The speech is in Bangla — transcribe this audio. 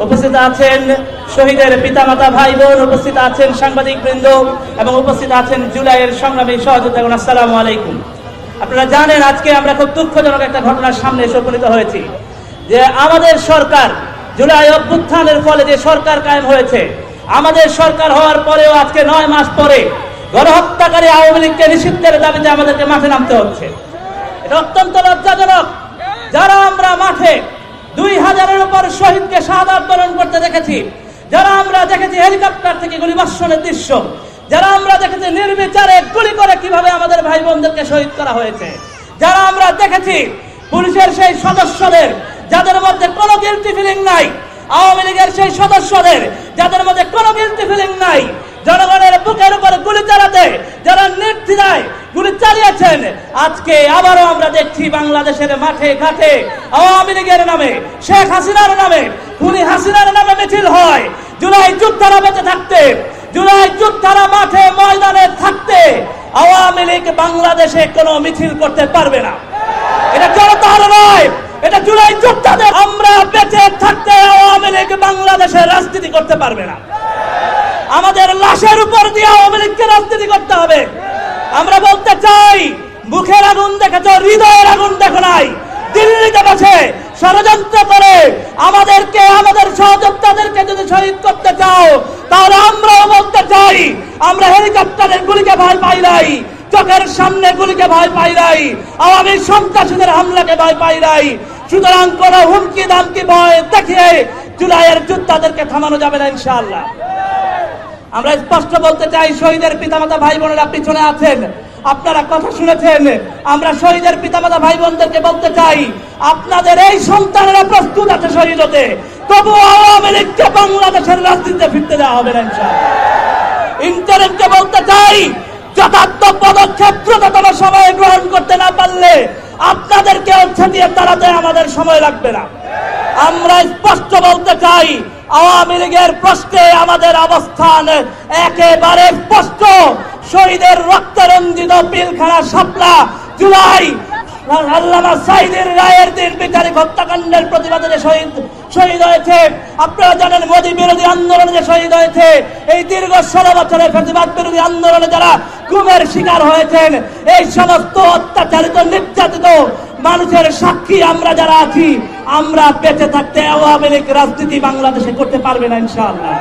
উপস্থিত আছেন শহীদের পিতামাতা ভাই বোন, উপস্থিত আছেন সাংবাদিক বৃন্দ এবং উপস্থিত আছেন জুলাইয়ের সংগ্রামী সহযোদ্ধাগণ, আসসালামু আলাইকুম। আপনারা জানেন আজকে আমরা খুব দুঃখজনক একটা ঘটনার সামনে এসে উপনীত হয়েছি যে আমাদের সরকার জুলাই অভ্যুত্থানের ফলে যে সরকার কায়েম হয়েছে, আমাদের সরকার হওয়ার পরেও আজকে 9 মাস পরে গণহত্যাকারী আওয়ামী লীগকে নিষিদ্ধের দাবিতে আমাদেরকে মাঠে নামতে হচ্ছে। এটা অত্যন্ত লজ্জাজনক। যারা আমরা মাঠে 2000-এর উপর শহীদকে শাহাদাত বরণ করতে দেখেছি, যারা আমরা দেখেছি হেলিকপ্টার থেকে গুলিবর্ষণের দৃশ্য, যারা আমরা দেখেছি নির্বিচারে গুলি করে কিভাবে আমাদের ভাই বোনদেরকে শহীদ করা হয়েছে, যারা আমরা দেখেছি পুলিশের সেই সদস্যদের যাদের মধ্যে কোনো গিলটি ফিলিং নাই, আওয়ামী লীগের সেই সদস্যদের যাদের মধ্যে কোনো গিলটি ফিলিং নাই, জনগণের বুকের উপর গুলি চালাতে যারা নির্দ্বিধায় গুলি চালিয়েছেন, আজকে আবারও আমরা দেখছি বাংলাদেশের মাঠে ঘাটে আওয়ামী লীগের নামে, শেখ হাসিনার নামে, খুনি হাসিনার নামে মিছিল হয়। জুলাই যোদ্ধারা বেঁচে থাকতে, জুলাই যোদ্ধারা মাঠে ময়দানে থাকতে আওয়ামী লীগ বাংলাদেশে কোনো মিছিল করতে পারবে না। এটা জনতার নয়, এটা জুলাই যোদ্ধাদের। আমরা বেঁচে থাকতে আওয়ামী লীগ বাংলাদেশে রাজনীতি করতে পারবে না। আমাদের লাশের উপর দিয়ে আওয়ামী লীগকে রাজনীতি করতে হবে। আমরা বলতে চাই, মুখের আগুন দেখেছ, হৃদয়ের আগুন দেখো নাই। দিল্লিতে বসে ষড়যন্ত্র করে আমাদেরকে, আমাদের সহযোদ্ধাদেরকে যদি শহীদ করতে চাও, তাহলে আমরাও বলতে চাই, আমরা হেলিকপ্টারের গুলিকে ভয় পাই নাই, চোখের সামনে গুলিকে ভয় পাই নাই, আওয়ামী সন্ত্রাসীদের হামলাকে ভয় পাই নাই। সুতরাং কোন হুমকি দামকি ভয় দেখিয়ে জুলাইয়ের যোদ্ধাদেরকে থামানো যাবে না ইনশাআল্লাহ। আমরা স্পষ্ট বলতে চাই, শহীদের পিতামাতা ভাই বোনেরা পিছনে আছেন, আপনারা কথা শুনেছেন। আমরা শহীদের পিতামাতা ভাই বোনদেরকে বলতে চাই, আপনাদের এই সন্তানেরা প্রস্তুত আছে শহীদ হতে, তবু আওয়ামী লীগকে বাংলাদেশের রাজনীতিতে ফিরতে দেওয়া হবে না ইনশাআল্লাহ। ইন্টারিমকে বলতে চাই, যথার্থ পদক্ষেপ দ্রুততম সময়ে গ্রহণ করতে না পারলে আপনাদেরকে হচ্ছে দিয়ে তাড়াতে আমাদের সময় লাগবে না। আমরা স্পষ্ট বলতে চাই, আওয়ামী লীগের প্রশ্নে আমাদের অবস্থান একেবারে স্পষ্ট। শহীদের রক্তে রঞ্জিত পিলখানা শাপলা জুলাই আল্লামা সাঈদীর রায়ের দিন বিচারিক হত্যাকাণ্ডের প্রতিবাদে যে শহীদ হয়েছে, আপনারা জানেন মোদী বিরোধী আন্দোলনে যে শহীদ হয়েছে, এই দীর্ঘ 16 বছরের প্রতিবাদ বিরোধী আন্দোলনে যারা গুমের শিকার হয়েছেন, এই সমস্ত অত্যাচারিত নির্যাতিত মানুষের সাক্ষী আমরা যারা আছি, আমরা বেঁচে থাকতে আওয়ামী লীগ রাজনীতি বাংলাদেশে করতে পারবে না ইনশাআল্লাহ।